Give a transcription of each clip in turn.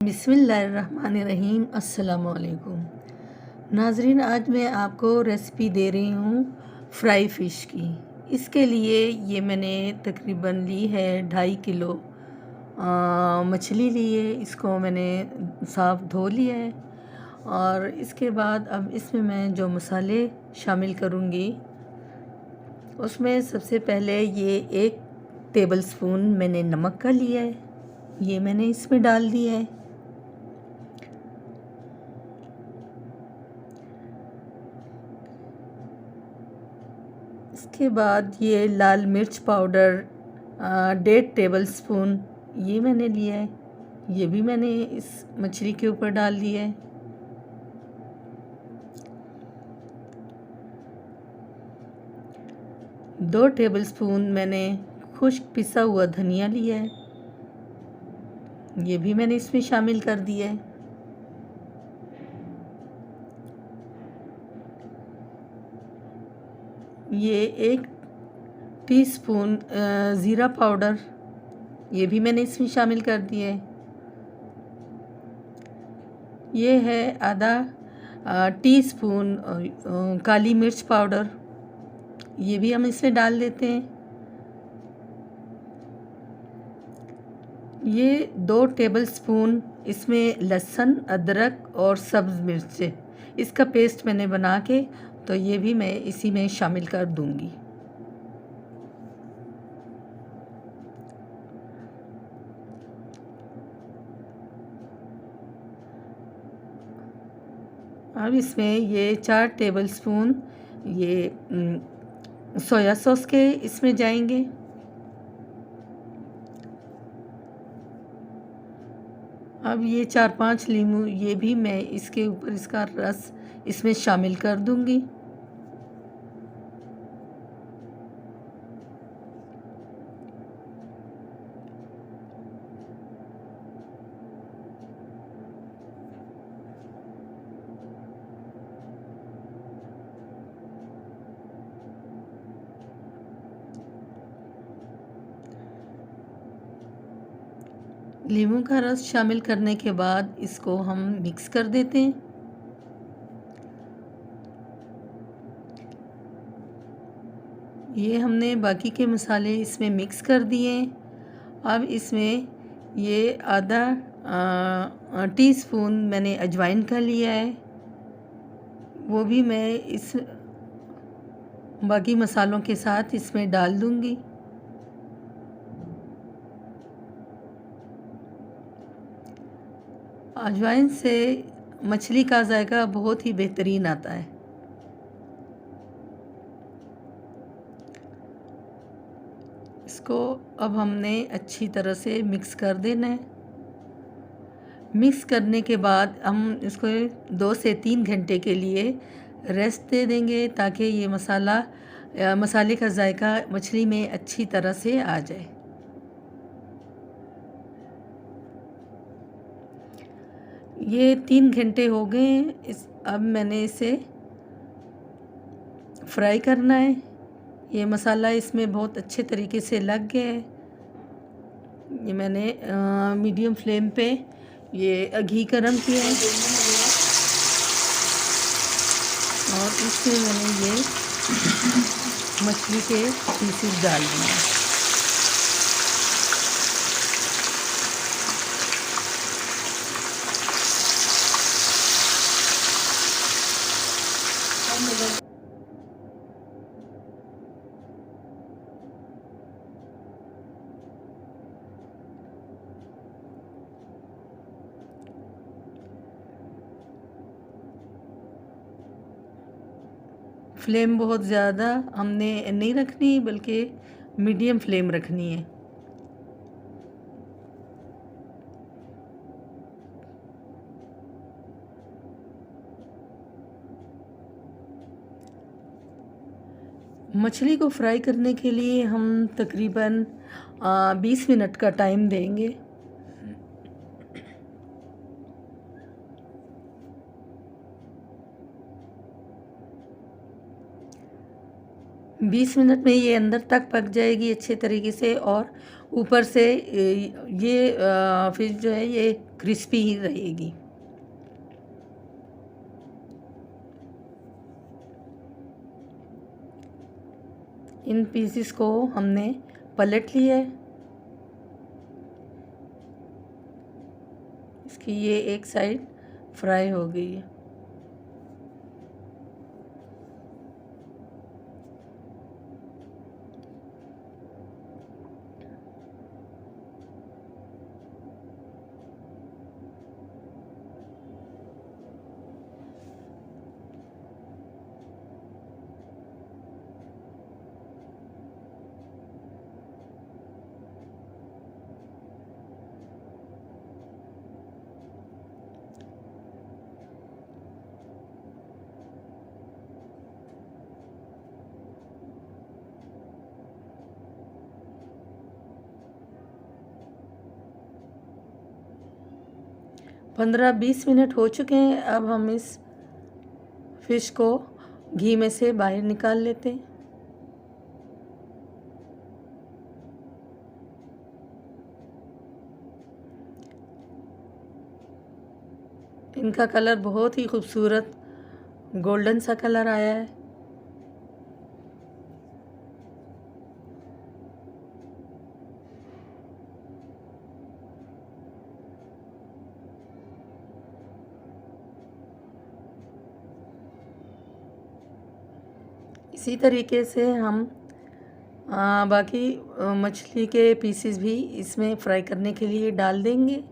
बिस्मिल्लाहिर्रहमानिर्रहीम। अस्सलाम वालेकुम नाजरीन, आज मैं आपको रेसिपी दे रही हूँ फ्राई फ़िश की। इसके लिए ये मैंने तकरीबन ली है 2.5 किलो मछली ली है। इसको मैंने साफ़ धो लिया है और इसके बाद अब इसमें मैं जो मसाले शामिल करूँगी उसमें सबसे पहले ये 1 टेबलस्पून मैंने नमक का लिया है, ये मैंने इसमें डाल दिया है। इसके बाद ये लाल मिर्च पाउडर 1.5 टेबलस्पून ये मैंने लिया है, ये भी मैंने इस मछली के ऊपर डाल दिया है। दो टेबलस्पून मैंने खुश्क पिसा हुआ धनिया लिया है, ये भी मैंने इसमें शामिल कर दिया है। ये 1 टीस्पून ज़ीरा पाउडर ये भी मैंने इसमें शामिल कर दिया है। ये है आधा टीस्पून काली मिर्च पाउडर, ये भी हम इसमें डाल देते हैं। ये 2 टेबलस्पून इसमें लहसुन, अदरक और सब्ज़ मिर्च इसका पेस्ट मैंने बना के तो ये भी मैं इसी में शामिल कर दूंगी। अब इसमें ये 4 टेबलस्पून ये सोया सॉस के इसमें जाएंगे। अब ये 4-5 लीमू ये भी मैं इसके ऊपर इसका रस इसमें शामिल कर दूंगी। लीमू का रस शामिल करने के बाद इसको हम मिक्स कर देते हैं। ये हमने बाकी के मसाले इसमें मिक्स कर दिए। अब इसमें ये आधा टीस्पून मैंने अजवाइन का लिया है, वो भी मैं इस बाकी मसालों के साथ इसमें डाल दूंगी। अजवाइन से मछली का जायका बहुत ही बेहतरीन आता है। इसको अब हमने अच्छी तरह से मिक्स कर देना है। मिक्स करने के बाद हम इसको 2 से 3 घंटे के लिए रेस्ट दे देंगे ताकि ये मसाले का जायका मछली में अच्छी तरह से आ जाए। ये 3 घंटे हो गए अब मैंने इसे फ्राई करना है। ये मसाला इसमें बहुत अच्छे तरीके से लग गया है। ये मैंने मीडियम फ्लेम पे ये घी गरम किया है और इसमें मैंने ये मछली के पीसेस डाल दिए। फ्लेम बहुत ज़्यादा हमने नहीं रखनी बल्कि मीडियम फ्लेम रखनी है। मछली को फ्राई करने के लिए हम तकरीबन 20 मिनट का टाइम देंगे। 20 मिनट में ये अंदर तक पक जाएगी अच्छे तरीके से, और ऊपर से ये फिश जो है ये क्रिस्पी ही रहेगी। इन पीसेस को हमने पलट लिया है। इसकी ये एक साइड फ्राई हो गई है। पंद्रह 20 मिनट हो चुके हैं। अब हम इस फिश को घी में से बाहर निकाल लेते हैं। इनका कलर बहुत ही खूबसूरत गोल्डन सा कलर आया है। इसी तरीके से हम बाकी मछली के पीसेस भी इसमें फ्राई करने के लिए डाल देंगे।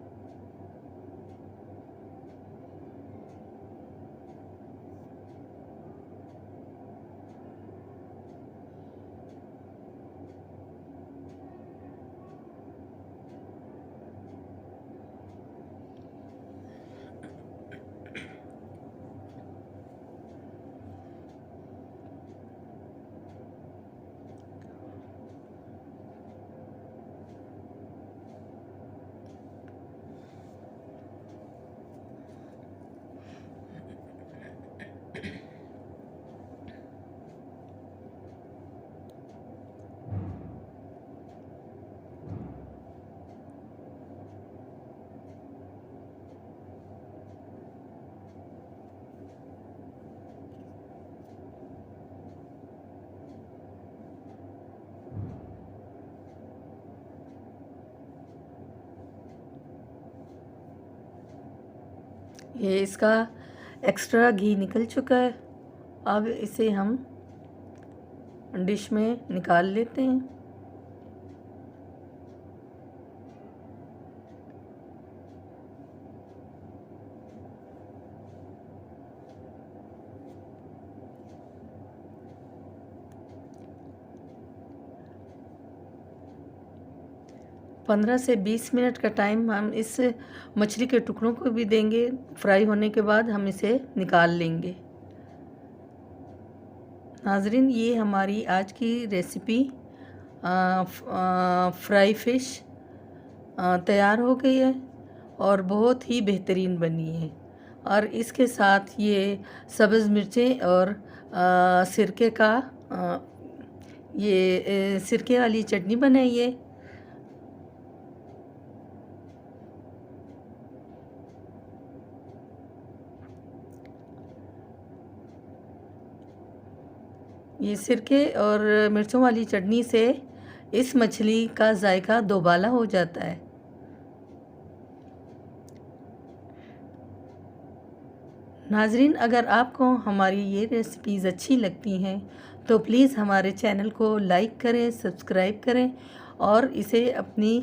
ये इसका एक्स्ट्रा घी निकल चुका है। अब इसे हम डिश में निकाल लेते हैं। पंद्रह से 20 मिनट का टाइम हम इस मछली के टुकड़ों को भी देंगे। फ्राई होने के बाद हम इसे निकाल लेंगे। नाज़रीन, ये हमारी आज की रेसिपी फ्राई फ़िश तैयार हो गई है और बहुत ही बेहतरीन बनी है। और इसके साथ ये सब्ज़ मिर्चें और सिरके का ये सिरके वाली चटनी बनाई है। ये सिरके और मिर्चों वाली चटनी से इस मछली का जायका दोबाला हो जाता है। नाजरीन, अगर आपको हमारी ये रेसिपीज़ अच्छी लगती हैं तो प्लीज़ हमारे चैनल को लाइक करें, सब्सक्राइब करें और इसे अपनी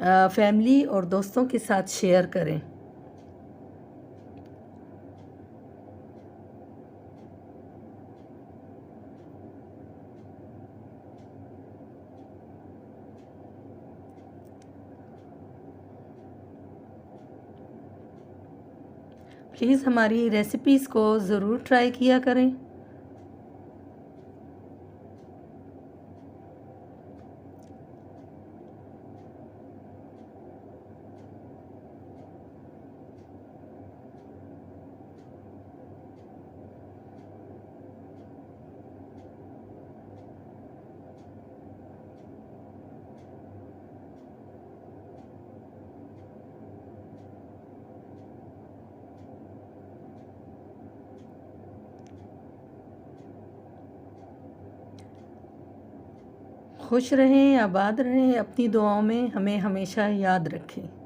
फैमिली और दोस्तों के साथ शेयर करें। प्लीज़ हमारी रेसिपीज़ को ज़रूर ट्राई किया करें। खुश रहें, आबाद रहें, अपनी दुआओं में हमें हमेशा याद रखें।